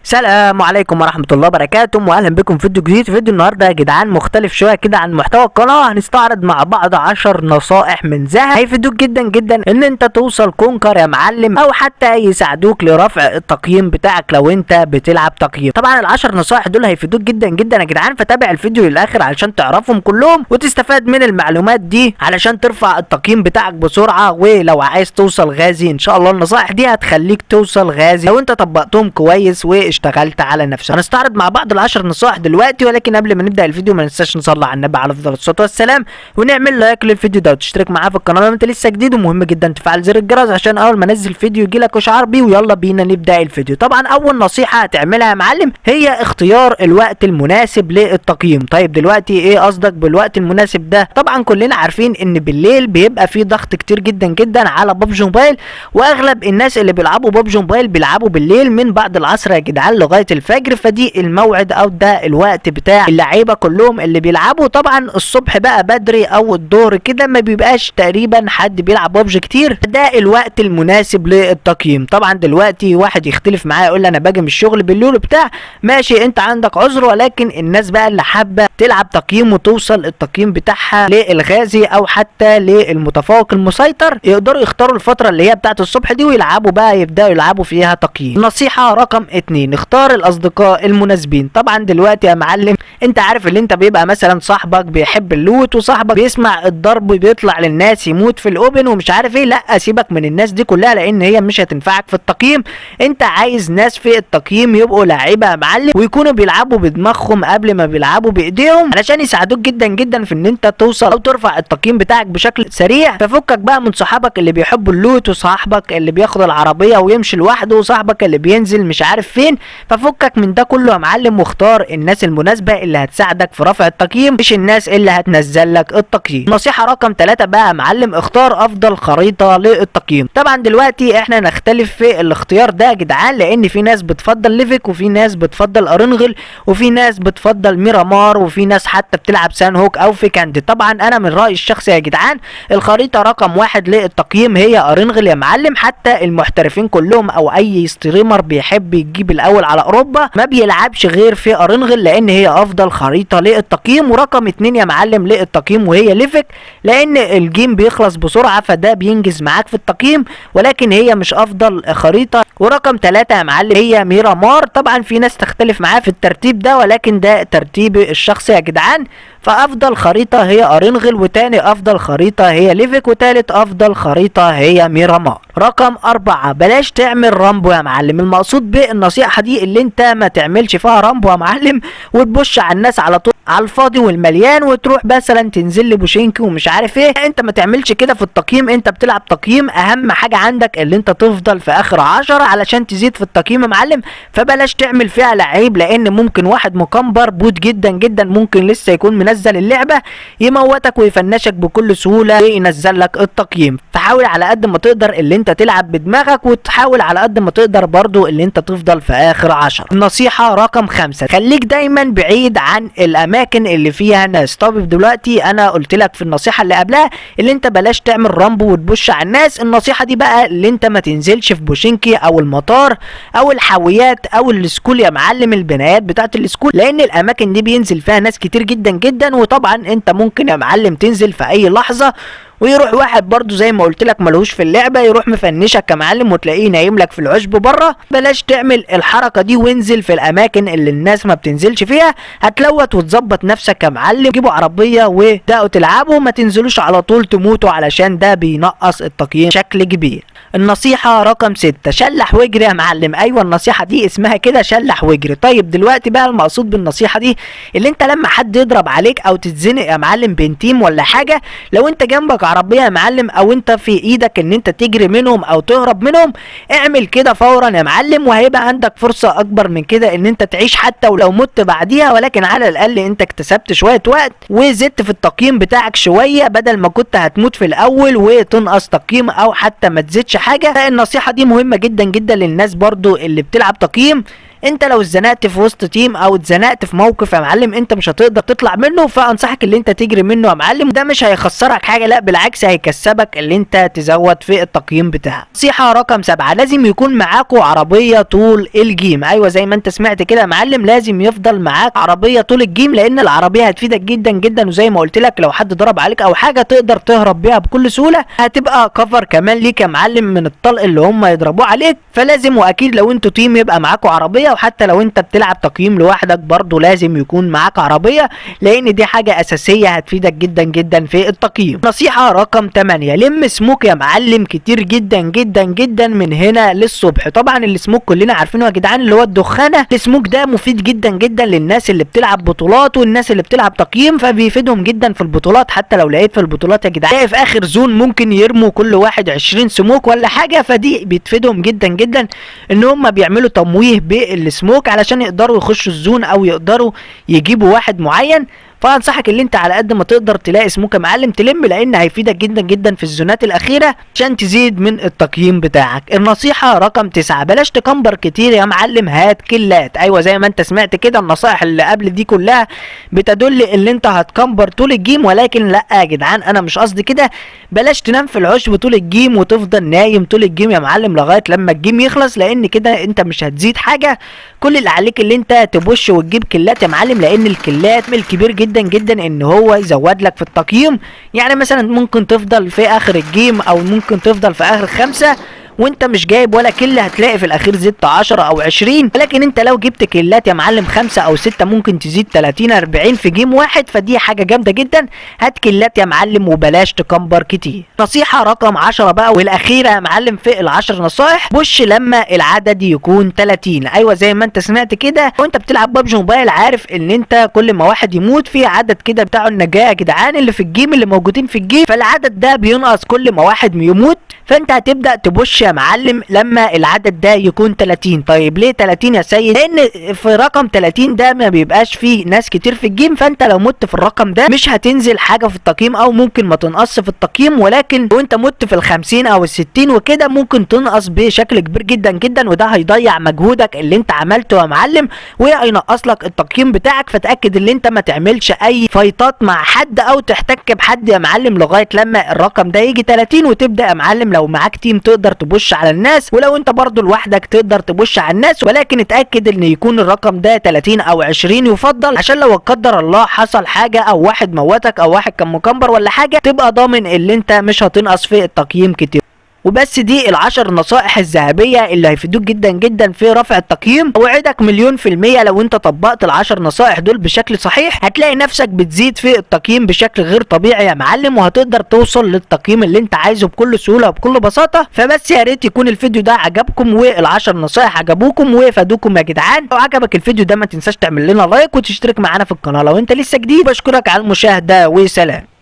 السلام عليكم ورحمة الله وبركاته، واهلا بكم في فيديو جديد. فيديو النهارده يا جدعان مختلف شوية كده عن محتوى القناة. هنستعرض مع بعض 10 نصائح من ذهب هيفيدوك جدا جدا ان انت توصل كونكر يا معلم، او حتى يساعدوك لرفع التقييم بتاعك لو انت بتلعب تقييم. طبعا ال10 نصائح دول هيفيدوك جدا جدا يا جدعان، فتابع الفيديو للاخر علشان تعرفهم كلهم وتستفاد من المعلومات دي علشان ترفع التقييم بتاعك بسرعة. ولو عايز توصل غازي ان شاء الله النصائح دي هتخليك توصل غازي لو انت طبقتهم كويس واشتغلت على نفسك. هنستعرض مع بعض ال10 نصائح دلوقتي، ولكن قبل ما نبدا الفيديو ما ننساش نصلي على النبي عليه افضل الصلاه والسلام، ونعمل لايك للفيديو ده وتشترك معايا في القناه لو انت لسه جديد. ومهم جدا تفعل زر الجرس عشان اول ما انزل فيديو يجيلك اشعار بيه. ويلا بينا نبدا الفيديو. طبعا اول نصيحه هتعملها يا معلم هي اختيار الوقت المناسب للتقييم. طيب دلوقتي ايه قصدك بالوقت المناسب ده؟ طبعا كلنا عارفين ان بالليل بيبقى في ضغط كتير جدا جدا على ببجي موبايل، واغلب الناس اللي بيلعبوا ببجي موبايل بيلعبوا بالليل من بعد العصر يا جدعان لغايه الفجر. فدي الموعد او ده الوقت بتاع اللعيبه كلهم اللي بيلعبوا. طبعا الصبح بقى بدري او الظهر كده ما بيبقاش تقريبا حد بيلعب ببجي كتير، ده الوقت المناسب للتقييم. طبعا دلوقتي واحد يختلف معايا يقول لي انا باجي من الشغل بالليل وبتاع، ماشي انت عندك عذر، ولكن الناس بقى اللي حابه تلعب تقييم وتوصل التقييم بتاعها للغازي او حتى للمتفوق المسيطر يقدروا يختاروا الفتره اللي هي بتاعت الصبح دي ويلعبوا بقى يبداوا يلعبوا فيها تقييم. نصيحه رقم 2، اختار الاصدقاء المناسبين. طبعا دلوقتي يا معلم انت عارف اللي انت بيبقى مثلا صاحبك بيحب اللوت وصاحبك بيسمع الضرب بيطلع للناس يموت في الاوبن ومش عارف ايه. لا سيبك من الناس دي كلها لان هي مش هتنفعك في التقييم. انت عايز ناس في التقييم يبقوا لاعيبه يا معلم ويكونوا بيلعبوا بدماغهم قبل ما بيلعبوا بايديهم علشان يساعدوك جدا جدا في ان انت توصل او ترفع التقييم بتاعك بشكل سريع. ففكك بقى من صحابك اللي بيحبوا اللوت وصاحبك اللي بياخد العربيه ويمشي لوحده وصاحبك اللي بينزل مش عارف فين. ففكك من ده كله يا معلم واختار الناس المناسبه اللي هتساعدك في رفع التقييم مش الناس اللي هتنزل لك التقييم. نصيحه رقم 3 بقى يا معلم، اختار افضل خريطه للتقييم. طبعا دلوقتي احنا نختلف في الاختيار ده يا جدعان لان في ناس بتفضل ليفك وفي ناس بتفضل ارنغل وفي ناس بتفضل ميرامار وفي ناس حتى بتلعب سان هوك او في كاندي. طبعا انا من رايي الشخصي يا جدعان الخريطه رقم 1 للتقييم هي ارنغل يا معلم. حتى المحترفين كلهم او اي ستريمر بيحب يجيب الاول على اوروبا ما بيلعبش غير في ارنغل لان هي افضل خريطه للتقييم. ورقم 2 يا معلم للتقييم وهي ليفك لان الجيم بيخلص بسرعه فده بينجز معاك في التقييم ولكن هي مش افضل خريطه. ورقم 3 يا معلم هي ميرامار. طبعا في ناس تختلف معاه في الترتيب ده ولكن ده ترتيبي الشخصي يا جدعان. فافضل خريطه هي ارنغل وتاني افضل خريطه هي ليفك وتالت افضل خريطه هي ميرامار. رقم 4 بلاش تعمل رامبو يا معلم. المقصود بالنصيحه دي اللي انت ما تعملش فيها رامبو يا معلم وتبش على الناس على طول على الفاضي والمليان وتروح مثلا تنزل لي بوشينكي ومش عارف ايه. انت ما تعملش كده في التقييم. انت بتلعب تقييم اهم حاجه عندك اللي انت تفضل في اخر 10 علشان تزيد في التقييم يا معلم. فبلاش تعمل فيها لعيب لان ممكن واحد مكمبر بوت جدا جدا ممكن لسه يكون منزل اللعبه يموتك ويفنشك بكل سهوله وينزل لك التقييم. فحاول على قد ما تقدر اللي انت تلعب بدماغك وتحاول على قد ما تقدر برضو اللي انت تفضل في اخر 10. نصيحه رقم 5، خليك دايما بعيد عن الاماكن اللي فيها ناس. طب دلوقتي انا قلت لك في النصيحه اللي قبلها اللي انت بلاش تعمل رامبو وتبش على الناس. النصيحه دي بقى اللي انت ما تنزلش في بوشينكي او المطار او الحاويات او السكول يا معلم، البنايات بتاعت السكول لان الاماكن دي بينزل فيها ناس كتير جدا جدا. وطبعا انت ممكن يا معلم تنزل في اي لحظه ويروح واحد برضو زي ما قلت لك ملهوش في اللعبه يروح مفنشك يا معلم وتلاقيه نايم لك في العشب بره. بلاش تعمل الحركه دي وانزل في الاماكن اللي الناس ما بتنزلش فيها. هتلوت وتظبط نفسك يا معلم. جيبوا عربيه وتبداوا تلعبوا ما تنزلوش على طول تموتوا علشان ده بينقص التقييم بشكل كبير. النصيحة رقم 6، شلح واجري يا معلم. ايوه النصيحة دي اسمها كده شلح واجري. طيب دلوقتي بقى المقصود بالنصيحة دي اللي انت لما حد يضرب عليك او تتزنق يا معلم بين تيم ولا حاجة، لو انت جنبك عربية يا معلم او انت في ايدك ان انت تجري منهم او تهرب منهم اعمل كده فورا يا معلم وهيبقى عندك فرصة اكبر من كده ان انت تعيش حتى ولو مت بعديها، ولكن على الاقل انت اكتسبت شوية وقت وزدت في التقييم بتاعك شوية بدل ما كنت هتموت في الاول وتنقص تقييم او حتى ما تزيدش حاجة. النصيحة دي مهمة جدا جدا للناس برضو اللي بتلعب تقييم انت لو اتزنقت في وسط تيم او اتزنقت في موقف يا معلم انت مش هتقدر تطلع منه، فانصحك اللي انت تجري منه يا معلم. ده مش هيخسرك حاجه، لا بالعكس هيكسبك اللي انت تزود في التقييم بتاعك. نصيحه رقم 7، لازم يكون معاكوا عربيه طول الجيم. ايوه زي ما انت سمعت كده يا معلم، لازم يفضل معاك عربيه طول الجيم، لان العربيه هتفيدك جدا جدا، وزي ما قلت لك لو حد ضرب عليك او حاجه تقدر تهرب بيها بكل سهوله، هتبقى كفر كمان ليك يا معلم من الطلق اللي هم يضربوه عليك. فلازم واكيد لو انتوا تيم يبقى معاكوا عربيه، وحتى لو انت بتلعب تقييم لوحدك برضو لازم يكون معاك عربيه، لان دي حاجه اساسيه هتفيدك جدا جدا في التقييم. نصيحه رقم 8، لم سموك يا معلم كتير جدا جدا جدا من هنا للصبح. طبعا السموك كلنا عارفينه يا جدعان اللي هو الدخانه. السموك ده مفيد جدا جدا للناس اللي بتلعب بطولات والناس اللي بتلعب تقييم، فبيفيدهم جدا في البطولات. حتى لو لقيت في البطولات يا جدعان في اخر زون ممكن يرموا كل واحد 20 سموك ولا حاجه، فدي بتفيدهم جدا جدا ان هم بيعملوا تمويه بالسموك علشان يقدروا يخشوا الزون او يقدروا يجيبوا واحد معين. فانصحك اللي انت على قد ما تقدر تلاقي سموك يا معلم تلم، لان هيفيدك جدا جدا في الزونات الاخيره عشان تزيد من التقييم بتاعك. النصيحه رقم 9، بلاش تكمبر كتير يا معلم، هات كلات. ايوه زي ما انت سمعت كده، النصائح اللي قبل دي كلها بتدل ان انت هتكمبر طول الجيم، ولكن لا يا جدعان انا مش قصدي كده. بلاش تنام في العشب طول الجيم وتفضل نايم طول الجيم يا معلم لغايه لما الجيم يخلص، لان كده انت مش هتزيد حاجه. كل اللي عليك اللي انت تبوش وتجيب كلات يا معلم، لان الكلات من الكبير جدا جدا ان هو يزود لك في التقييم. يعني مثلا ممكن تفضل في اخر الجيم او ممكن تفضل في اخر 5 وانت مش جايب ولا كل، هتلاقي في الاخير زدت 10 او 20، ولكن انت لو جبت كلات يا معلم 5 او 6 ممكن تزيد 30 40 في جيم واحد، فدي حاجه جامده جدا. هات كلات يا معلم وبلاش تكمبر كتير. نصيحه رقم 10 بقى والاخيره يا معلم في ال10 نصائح، بوش لما العدد يكون 30. ايوه زي ما انت سمعت كده، وانت بتلعب ببجي موبايل عارف ان انت كل ما واحد يموت في عدد كده بتاع النجاه يا جدعان اللي في الجيم اللي موجودين في الجيم، فالعدد ده بينقص كل ما واحد يموت. فانت هتبدا تبوش يا معلم لما العدد ده يكون 30. طيب ليه 30 يا سيد؟ لان في رقم 30 ده ما بيبقاش فيه ناس كتير في الجيم، فانت لو مت في الرقم ده مش هتنزل حاجه في التقييم او ممكن ما تنقص في التقييم، ولكن لو انت مت في ال50 او ال60 وكده ممكن تنقص بشكل كبير جدا جدا، وده هيضيع مجهودك اللي انت عملته يا معلم وهينقص لك التقييم بتاعك. فتاكد ان انت ما تعملش اي فايتات مع حد او تحتك بحد يا معلم لغايه لما الرقم ده يجي 30، وتبدا يا معلم لو معاك تيم تقدر تبوش على الناس، ولو انت برضو لوحدك تقدر تبوش على الناس، ولكن اتاكد ان يكون الرقم ده 30 او 20 يفضل، عشان لو قدر الله حصل حاجه او واحد موتك او واحد كان مكمبر ولا حاجه تبقى ضامن ان انت مش هتنقص في التقييم كتير. وبس دي ال10 نصائح الذهبية اللي هيفيدوك جدا جدا في رفع التقييم. اوعدك 100% لو انت طبقت ال10 نصائح دول بشكل صحيح هتلاقي نفسك بتزيد في التقييم بشكل غير طبيعي يا معلم، وهتقدر توصل للتقييم اللي انت عايزه بكل سهولة وبكل بساطة. فبس يا ريت يكون الفيديو ده عجبكم وال10 نصائح عجبوكم وفادوكم يا جدعان. لو عجبك الفيديو ده ما تنساش تعمل لنا لايك وتشترك معانا في القناة لو انت لسه جديد. بشكرك على المشاهدة وسلام.